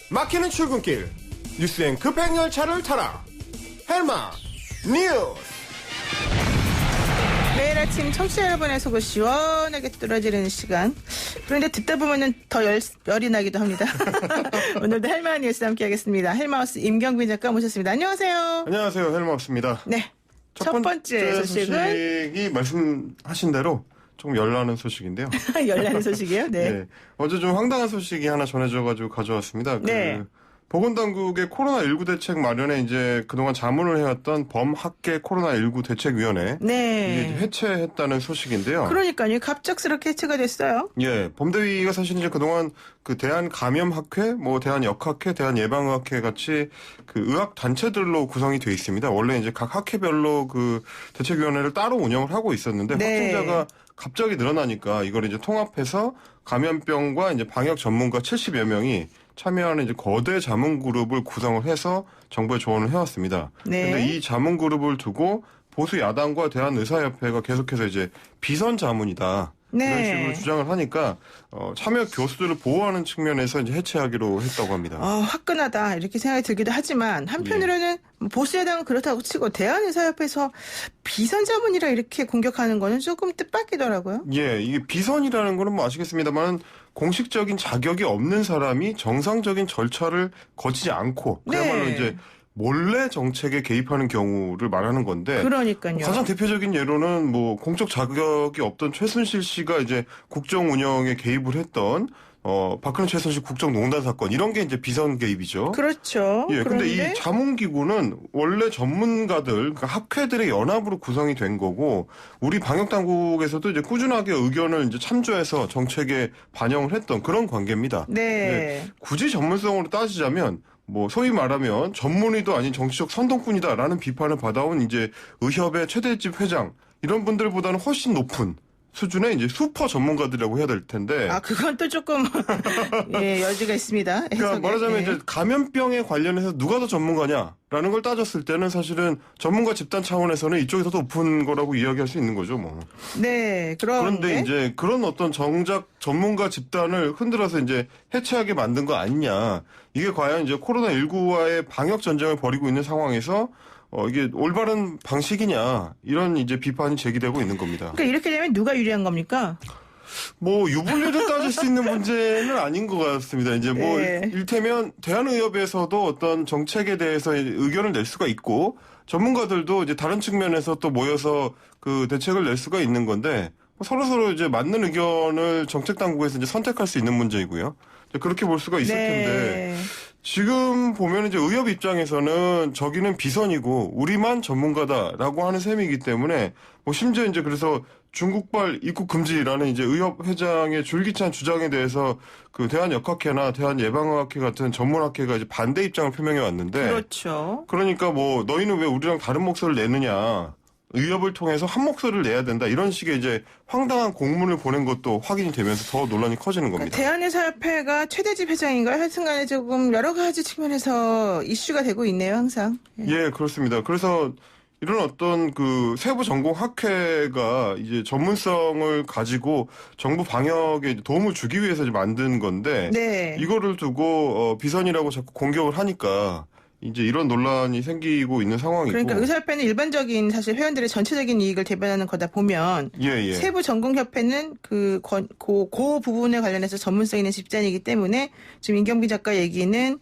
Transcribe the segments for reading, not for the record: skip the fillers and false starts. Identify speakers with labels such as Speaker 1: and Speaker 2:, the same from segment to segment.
Speaker 1: 막히는 출근길 뉴스엔 급행 열차를 타라. 헬마 뉴스.
Speaker 2: 매일 아침 청취자 여러분의 속을 시원하게 뚫어지는 시간. 그런데 듣다 보면은 더 열이 나기도 합니다. 오늘도 헬마 뉴스 함께 하겠습니다. 헬마우스 임경빈 작가 모셨습니다. 안녕하세요.
Speaker 1: 안녕하세요, 헬마우스입니다.
Speaker 2: 네. 첫 번째
Speaker 1: 소식이 말씀하신 대로 조금 열나는 소식인데요.
Speaker 2: 열나는 소식이에요? 네.
Speaker 1: 네. 어제 좀 황당한 소식이 하나 전해져가지고 가져왔습니다.
Speaker 2: 네.
Speaker 1: 보건당국의 코로나19 대책 마련에 이제 그동안 자문을 해왔던 범학계 코로나19 대책위원회.
Speaker 2: 네.
Speaker 1: 이게 해체했다는 소식인데요.
Speaker 2: 그러니까요. 갑작스럽게 해체가 됐어요.
Speaker 1: 예. 범대위가 사실 이제 그동안 그 대한감염학회, 대한역학회, 대한예방의학회 같이 그 의학 단체들로 구성이 돼 있습니다. 원래 이제 각 학회별로 그 대책위원회를 따로 운영을 하고 있었는데
Speaker 2: 네.
Speaker 1: 확진자가 갑자기 늘어나니까 이걸 이제 통합해서 감염병과 이제 방역 전문가 70여 명이 참여하는 이제 거대 자문 그룹을 구성을 해서 정부에 조언을 해왔습니다.
Speaker 2: 네.
Speaker 1: 근데 이 자문 그룹을 두고 보수 야당과 대한의사협회가 계속해서 이제 비선 자문이다.
Speaker 2: 네.
Speaker 1: 이런 식으로 주장을 하니까 참여 교수들을 보호하는 측면에서 이제 해체하기로 했다고 합니다.
Speaker 2: 화끈하다 이렇게 생각이 들기도 하지만 한편으로는 보수 야당은 그렇다고 치고 대한의사협회에서 비선자문이라 이렇게 공격하는 거는 조금 뜻밖이더라고요.
Speaker 1: 예, 이게 비선이라는 거는 뭐 아시겠습니다만 공식적인 자격이 없는 사람이 정상적인 절차를 거치지 않고 그야말로
Speaker 2: 네.
Speaker 1: 이제 몰래 정책에 개입하는 경우를 말하는 건데.
Speaker 2: 그러니까요.
Speaker 1: 가장 대표적인 예로는 뭐 공적 자격이 없던 최순실 씨가 이제 국정 운영에 개입을 했던 박근혜 최순실 국정농단 사건 이런 게 이제 비선 개입이죠.
Speaker 2: 그렇죠.
Speaker 1: 예, 근데 이 자문기구는 원래 전문가들, 그러니까 학회들의 연합으로 구성이 된 거고, 우리 방역당국에서도 이제 꾸준하게 의견을 이제 참조해서 정책에 반영을 했던 그런 관계입니다.
Speaker 2: 네.
Speaker 1: 굳이 전문성으로 따지자면, 뭐, 소위 말하면 전문의도 아닌 정치적 선동꾼이다라는 비판을 받아온 이제 의협의 최대집 회장, 이런 분들보다는 훨씬 높은 수준의 이제 슈퍼 전문가들이라고 해야 될 텐데.
Speaker 2: 그건 또 조금 예, 여지가 있습니다.
Speaker 1: 그러니까 말하자면 이제 감염병에 관련해서 누가 더 전문가냐라는 걸 따졌을 때는 사실은 전문가 집단 차원에서는 이쪽이 더 높은 거라고 이야기할 수 있는 거죠, 뭐.
Speaker 2: 네,
Speaker 1: 그런데 이제 그런 어떤 정작 전문가 집단을 흔들어서 이제 해체하게 만든 거 아니냐. 이게 과연 이제 코로나19와의 방역 전쟁을 벌이고 있는 상황에서 이게 올바른 방식이냐 이런 이제 비판이 제기되고 있는 겁니다.
Speaker 2: 그러니까 이렇게 되면 누가 유리한 겁니까?
Speaker 1: 뭐 유불리를 따질 수 있는 문제는 아닌 것 같습니다. 이제 뭐
Speaker 2: 네.
Speaker 1: 일테면 대한의협에서도 어떤 정책에 대해서 의견을 낼 수가 있고 전문가들도 이제 다른 측면에서 또 모여서 그 대책을 낼 수가 있는 건데 서로 이제 맞는 의견을 정책 당국에서 이제 선택할 수 있는 문제이고요. 그렇게 볼 수가 있을 텐데. 지금 보면 이제 의협 입장에서는 저기는 비선이고 우리만 전문가다라고 하는 셈이기 때문에 뭐 심지어 이제 그래서 중국발 입국 금지라는 이제 의협 회장의 줄기찬 주장에 대해서 그 대한역학회나 대한예방의학회 같은 전문학회가 이제 반대 입장을 표명해 왔는데.
Speaker 2: 그렇죠.
Speaker 1: 그러니까 뭐 너희는 왜 우리랑 다른 목소리를 내느냐. 의협을 통해서 한 목소리를 내야 된다. 이런 식의 이제 황당한 공문을 보낸 것도 확인이 되면서 더 논란이 커지는 겁니다.
Speaker 2: 대한의사협회가 최대집 회장인가요? 하여튼간에 조금 여러 가지 측면에서 이슈가 되고 있네요, 항상.
Speaker 1: 예, 그렇습니다. 그래서 이런 어떤 그 세부 전공 학회가 이제 전문성을 가지고 정부 방역에 도움을 주기 위해서 이제 만든 건데
Speaker 2: 네.
Speaker 1: 이거를 두고 비선이라고 자꾸 공격을 하니까 이제 이런 논란이 생기고 있는 상황이고.
Speaker 2: 그러니까 의사협회는 일반적인 사실 회원들의 전체적인 이익을 대변하는 거다 보면
Speaker 1: 예.
Speaker 2: 세부 전공협회는 그 부분에 관련해서 전문성 있는 집단이기 때문에 지금 임경빈 작가 얘기는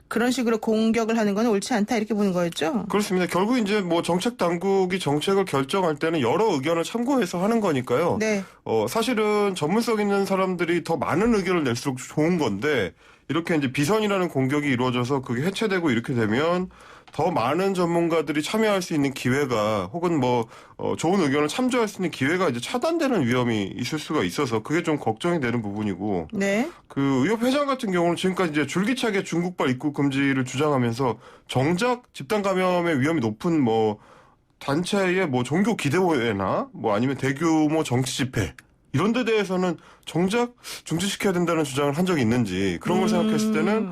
Speaker 2: 그런 식으로 공격을 하는 건 옳지 않다 이렇게 보는 거였죠.
Speaker 1: 그렇습니다. 결국 이제 뭐 정책 당국이 정책을 결정할 때는 여러 의견을 참고해서 하는 거니까요.
Speaker 2: 네.
Speaker 1: 사실은 전문성 있는 사람들이 더 많은 의견을 낼수록 좋은 건데 이렇게 이제 비선이라는 공격이 이루어져서 그게 해체되고 이렇게 되면 더 많은 전문가들이 참여할 수 있는 기회가 혹은 뭐 좋은 의견을 참조할 수 있는 기회가 이제 차단되는 위험이 있을 수가 있어서 그게 좀 걱정이 되는 부분이고.
Speaker 2: 네.
Speaker 1: 그 의협 회장 같은 경우는 지금까지 이제 줄기차게 중국발 입국 금지를 주장하면서 정작 집단 감염의 위험이 높은 뭐 단체의 뭐 종교 기대회나 뭐 아니면 대규모 정치 집회 이런 데 대해서는 정작 중지시켜야 된다는 주장을 한 적이 있는지 그런 걸 생각했을 때는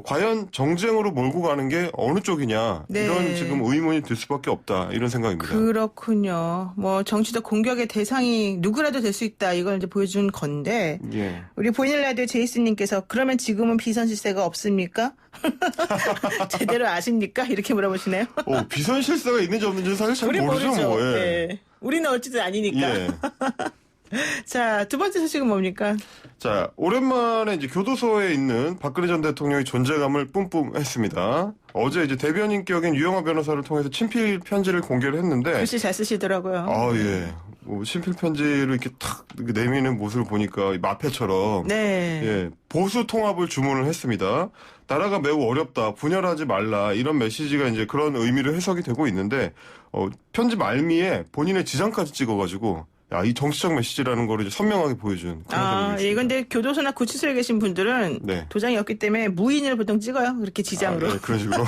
Speaker 1: 과연 정쟁으로 몰고 가는 게 어느 쪽이냐
Speaker 2: 네.
Speaker 1: 이런 지금 의문이 들 수밖에 없다 이런 생각입니다.
Speaker 2: 그렇군요. 뭐 정치적 공격의 대상이 누구라도 될 수 있다 이걸 이제 보여준 건데
Speaker 1: 예.
Speaker 2: 우리 보이는 라디오 제이슨님께서 그러면 지금은 비선실세가 없습니까? 제대로 아십니까? 이렇게 물어보시네요.
Speaker 1: 비선실세가 있는지 없는지 사실 잘
Speaker 2: 우리
Speaker 1: 모르죠.
Speaker 2: 모르죠.
Speaker 1: 뭐. 예.
Speaker 2: 네. 우리는 어쨌든 아니니까.
Speaker 1: 예.
Speaker 2: 자, 두 번째 소식은 뭡니까?
Speaker 1: 자, 오랜만에 이제 교도소에 있는 박근혜 전 대통령의 존재감을 뿜뿜했습니다. 어제 이제 대변인 격인 유영하 변호사를 통해서 친필 편지를 공개를 했는데.
Speaker 2: 글씨 잘 쓰시더라고요.
Speaker 1: 예. 친필 편지를 이렇게 탁 이렇게 내미는 모습을 보니까 마패처럼.
Speaker 2: 네.
Speaker 1: 예. 보수 통합을 주문을 했습니다. 나라가 매우 어렵다. 분열하지 말라. 이런 메시지가 이제 그런 의미로 해석이 되고 있는데, 편지 말미에 본인의 지장까지 찍어가지고, 이 정치적 메시지라는 걸 이제 선명하게 보여준 그런 점이
Speaker 2: 예,
Speaker 1: 있습니다.
Speaker 2: 근데 교도소나 구치소에 계신 분들은
Speaker 1: 네.
Speaker 2: 도장이 없기 때문에 무인을 보통 찍어요. 그렇게 지장으로.
Speaker 1: 네, 그런 식으로.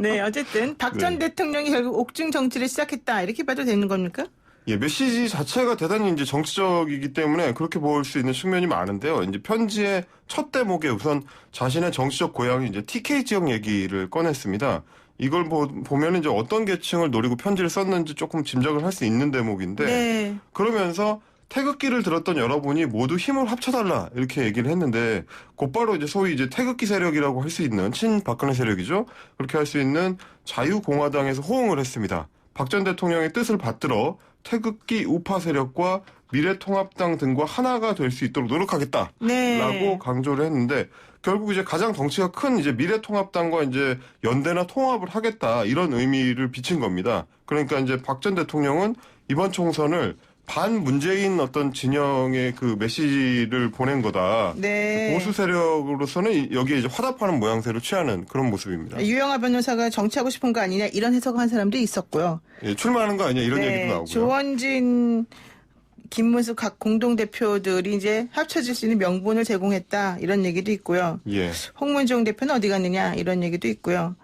Speaker 2: 네, 어쨌든 박 전
Speaker 1: 네.
Speaker 2: 대통령이 결국 옥중 정치를 시작했다. 이렇게 봐도 되는 겁니까?
Speaker 1: 예, 메시지 자체가 대단히 이제 정치적이기 때문에 그렇게 볼 수 있는 측면이 많은데요. 이제 편지의 첫 대목에 우선 자신의 정치적 고향이 이제 TK 지역 얘기를 꺼냈습니다. 이걸 보면 이제 어떤 계층을 노리고 편지를 썼는지 조금 짐작을 할 수 있는 대목인데
Speaker 2: 네.
Speaker 1: 그러면서 태극기를 들었던 여러분이 모두 힘을 합쳐달라 이렇게 얘기를 했는데 곧바로 이제 소위 이제 태극기 세력이라고 할 수 있는 친박근혜 세력이죠. 그렇게 할 수 있는 자유공화당에서 호응을 했습니다. 박 전 대통령의 뜻을 받들어 태극기 우파 세력과 미래통합당 등과 하나가 될 수 있도록 노력하겠다라고
Speaker 2: 네.
Speaker 1: 강조를 했는데 결국 이제 가장 덩치가 큰 이제 미래통합당과 이제 연대나 통합을 하겠다 이런 의미를 비친 겁니다. 그러니까 이제 박 전 대통령은 이번 총선을 반문재인 어떤 진영의 그 메시지를 보낸 거다.
Speaker 2: 네.
Speaker 1: 보수 세력으로서는 여기에 이제 화답하는 모양새로 취하는 그런 모습입니다.
Speaker 2: 유영하 변호사가 정치하고 싶은 거 아니냐 이런 해석을 한 사람도 있었고요.
Speaker 1: 예, 출마하는 거 아니야 이런 얘기도 나오고요.
Speaker 2: 조원진, 김문수 각 공동대표들이 이제 합쳐질 수 있는 명분을 제공했다 이런 얘기도 있고요.
Speaker 1: 예.
Speaker 2: 홍문종 대표는 어디 갔느냐 이런 얘기도 있고요.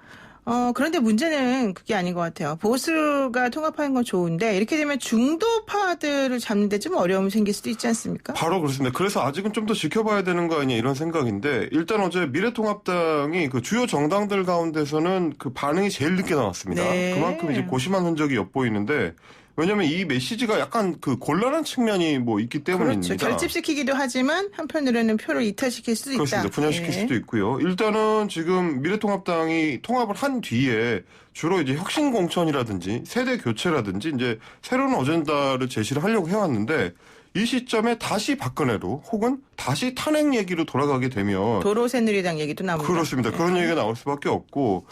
Speaker 2: 그런데 문제는 그게 아닌 것 같아요. 보수가 통합하는 건 좋은데 이렇게 되면 중도파들을 잡는 데 좀 어려움이 생길 수도 있지 않습니까?
Speaker 1: 바로 그렇습니다. 그래서 아직은 좀 더 지켜봐야 되는 거 아니냐 이런 생각인데 일단 어제 미래통합당이 그 주요 정당들 가운데서는 그 반응이 제일 늦게 나왔습니다.
Speaker 2: 네.
Speaker 1: 그만큼 이제 고심한 흔적이 엿보이는데 왜냐하면 이 메시지가 약간 그 곤란한 측면이 뭐 있기 때문입니다.
Speaker 2: 그렇죠. 결집시키기도 하지만 한편으로는 표를 이탈시킬 수도 있다.
Speaker 1: 그렇습니다. 분열시킬
Speaker 2: 예.
Speaker 1: 수도 있고요. 일단은 지금 미래통합당이 통합을 한 뒤에 주로 이제 혁신공천이라든지 세대 교체라든지 이제 새로운 어젠다를 제시를 하려고 해왔는데 이 시점에 다시 박근혜로 혹은 다시 탄핵 얘기로 돌아가게 되면
Speaker 2: 도로새누리당 얘기도 나옵니다.
Speaker 1: 그렇습니다. 그런 얘기가 나올 수밖에 없고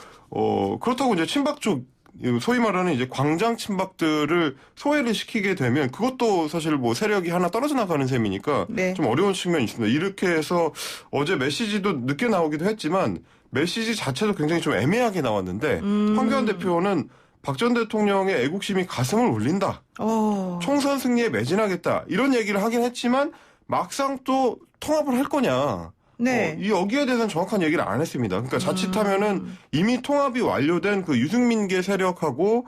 Speaker 1: 그렇다고 이제 친박 쪽 소위 말하는 이제 광장 친박들을 소외를 시키게 되면 그것도 사실 뭐 세력이 하나 떨어져 나가는 셈이니까
Speaker 2: 네.
Speaker 1: 좀 어려운 측면이 있습니다. 이렇게 해서 어제 메시지도 늦게 나오기도 했지만 메시지 자체도 굉장히 좀 애매하게 나왔는데 황교안 대표는 박 전 대통령의 애국심이 가슴을 울린다. 총선 승리에 매진하겠다. 이런 얘기를 하긴 했지만 막상 또 통합을 할 거냐.
Speaker 2: 네.
Speaker 1: 이 여기에 대해서는 정확한 얘기를 안 했습니다. 그러니까 자칫하면은 이미 통합이 완료된 그 유승민계 세력하고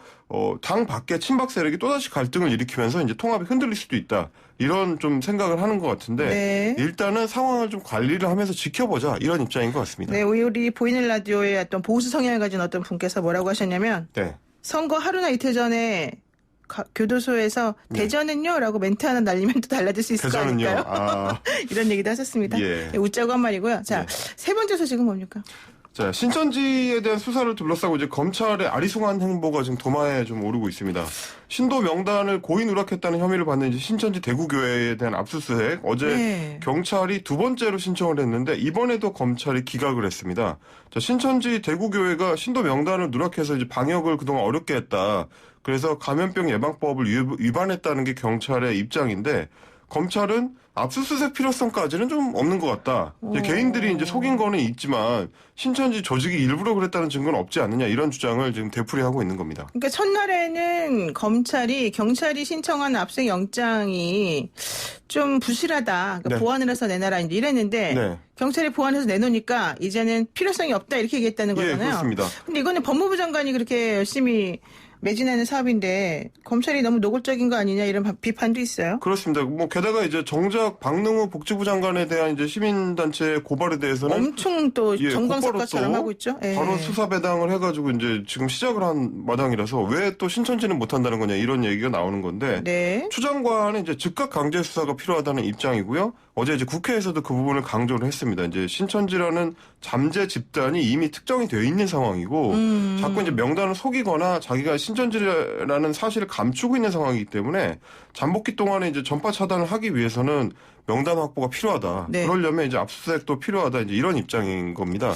Speaker 1: 당 밖의 친박 세력이 또다시 갈등을 일으키면서 이제 통합이 흔들릴 수도 있다. 이런 좀 생각을 하는 것 같은데
Speaker 2: 네.
Speaker 1: 일단은 상황을 좀 관리를 하면서 지켜보자 이런 입장인 것 같습니다.
Speaker 2: 네, 우리 보이는 라디오의 어떤 보수 성향을 가진 어떤 분께서 뭐라고 하셨냐면
Speaker 1: 네.
Speaker 2: 선거 하루나 이틀 전에 교도소에서 대전은요? 라고 멘트 하나 날리면 또 달라질 수 있을 거
Speaker 1: 대전은요.
Speaker 2: 아닐까요? 이런 얘기도 하셨습니다.
Speaker 1: 예.
Speaker 2: 웃자고 한 말이고요. 자,
Speaker 1: 예.
Speaker 2: 세 번째 소식은 뭡니까?
Speaker 1: 자, 신천지에 대한 수사를 둘러싸고 이제 검찰의 아리송한 행보가 지금 도마에 좀 오르고 있습니다. 신도 명단을 고의 누락했다는 혐의를 받는 이제 신천지 대구교회에 대한 압수수색 어제
Speaker 2: 네.
Speaker 1: 경찰이 두 번째로 신청을 했는데 이번에도 검찰이 기각을 했습니다. 자, 신천지 대구교회가 신도 명단을 누락해서 이제 방역을 그동안 어렵게 했다. 그래서 감염병 예방법을 위반했다는 게 경찰의 입장인데 검찰은 압수수색 필요성까지는 좀 없는 것 같다. 이제 개인들이 이제 속인 거는 있지만 신천지 조직이 일부러 그랬다는 증거는 없지 않느냐 이런 주장을 지금 되풀이하고 있는 겁니다.
Speaker 2: 그러니까 첫날에는 경찰이 신청한 압수수색 영장이 좀 부실하다. 그러니까
Speaker 1: 네.
Speaker 2: 보완을 해서 내놔라 이제 이랬는데
Speaker 1: 네.
Speaker 2: 경찰이 보완해서 내놓으니까 이제는 필요성이 없다 이렇게 얘기했다는
Speaker 1: 예,
Speaker 2: 거잖아요.
Speaker 1: 그렇습니다.
Speaker 2: 근데 이거는 법무부 장관이 그렇게 열심히 매진하는 사업인데 검찰이 너무 노골적인 거 아니냐 이런 비판도 있어요.
Speaker 1: 그렇습니다. 뭐 게다가 이제 정작 박능우 복지부 장관에 대한 이제 시민단체 고발에 대해서는
Speaker 2: 엄청 또
Speaker 1: 예,
Speaker 2: 정광석과처럼
Speaker 1: 곧바로 또
Speaker 2: 하고 있죠. 예.
Speaker 1: 바로 수사 배당을 해가지고 이제 지금 시작을 한 마당이라서 왜 또 신천지는 못한다는 거냐 이런 얘기가 나오는 건데
Speaker 2: 네.
Speaker 1: 추 장관은 이제 즉각 강제 수사가 필요하다는 입장이고요. 어제 이제 국회에서도 그 부분을 강조를 했습니다. 이제 신천지라는 잠재 집단이 이미 특정이 되어 있는 상황이고 자꾸 이제 명단을 속이거나 자기가 신천지라는 사실을 감추고 있는 상황이기 때문에 잠복기 동안에 이제 전파 차단을 하기 위해서는 명단 확보가 필요하다.
Speaker 2: 네.
Speaker 1: 그러려면 이제 압수수색도 필요하다. 이제 이런 입장인 겁니다.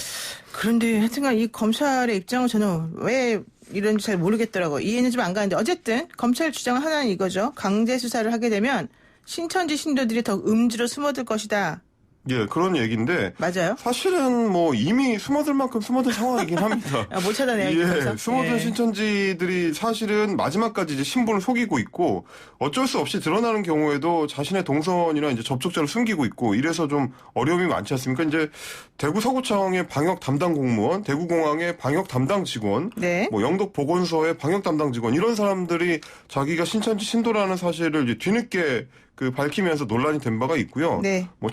Speaker 2: 그런데 하여튼간 이 검찰의 입장은 저는 왜 이런지 잘 모르겠더라고요. 이해는 좀 안 가는데 어쨌든 검찰 주장은 하나는 이거죠. 강제 수사를 하게 되면 신천지 신도들이 더 음지로 숨어들 것이다.
Speaker 1: 예, 그런 얘기인데
Speaker 2: 맞아요?
Speaker 1: 사실은 뭐 이미 숨어들 만큼 숨어든 상황이긴 합니다.
Speaker 2: 못 찾아내요.
Speaker 1: 예, 숨어든 신천지들이 사실은 마지막까지 이제 신분을 속이고 있고 어쩔 수 없이 드러나는 경우에도 자신의 동선이나 이제 접촉자를 숨기고 있고 이래서 좀 어려움이 많지 않습니까? 이제 대구 서구청의 방역 담당 공무원, 대구공항의 방역 담당 직원,
Speaker 2: 네.
Speaker 1: 뭐 영덕 보건소의 방역 담당 직원 이런 사람들이 자기가 신천지 신도라는 사실을 이제 뒤늦게 그 밝히면서 논란이 된 바가 있고요.
Speaker 2: 네.
Speaker 1: 뭐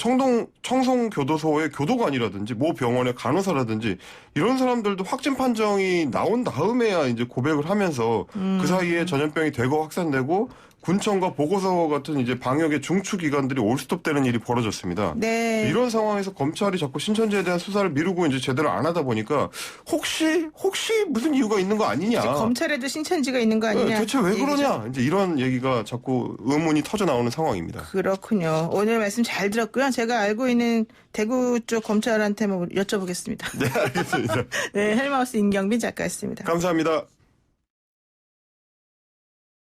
Speaker 1: 청송교도소의 교도관이라든지 모 병원의 간호사라든지 이런 사람들도 확진 판정이 나온 다음에야 이제 고백을 하면서 그 사이에 전염병이 대거 확산되고 군청과 보고서 같은 이제 방역의 중추 기관들이 올스톱되는 일이 벌어졌습니다.
Speaker 2: 네.
Speaker 1: 이런 상황에서 검찰이 자꾸 신천지에 대한 수사를 미루고 이제 제대로 안 하다 보니까 혹시 무슨 이유가 있는 거 아니냐?
Speaker 2: 검찰에도 신천지가 있는 거 아니냐?
Speaker 1: 대체 왜
Speaker 2: 얘기죠.
Speaker 1: 그러냐? 이제 이런 얘기가 자꾸 의문이 터져 나오는 상황입니다.
Speaker 2: 그렇군요. 오늘 말씀 잘 들었고요. 제가 알고 있는 대구 쪽 검찰한테 뭐 여쭤보겠습니다.
Speaker 1: 네, 알겠습니다.
Speaker 2: 네, 헬마우스 임경빈 작가였습니다.
Speaker 1: 감사합니다.